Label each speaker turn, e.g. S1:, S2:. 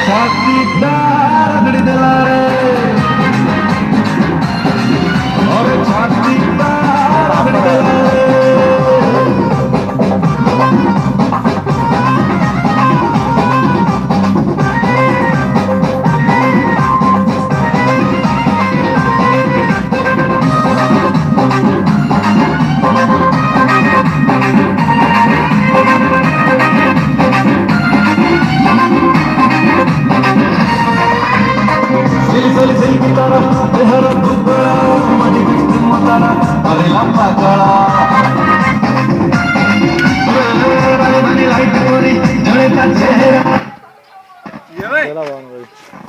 S1: छातीदार रगड़ी दिला रे और छातीदार रगड़ी दिला रे सिल गिटारा तेहरा दुबड़ा मनी बिस्ती मतारा अरे लंबा काला रानी लाइट कोरी जड़े का चेहरा ये भाई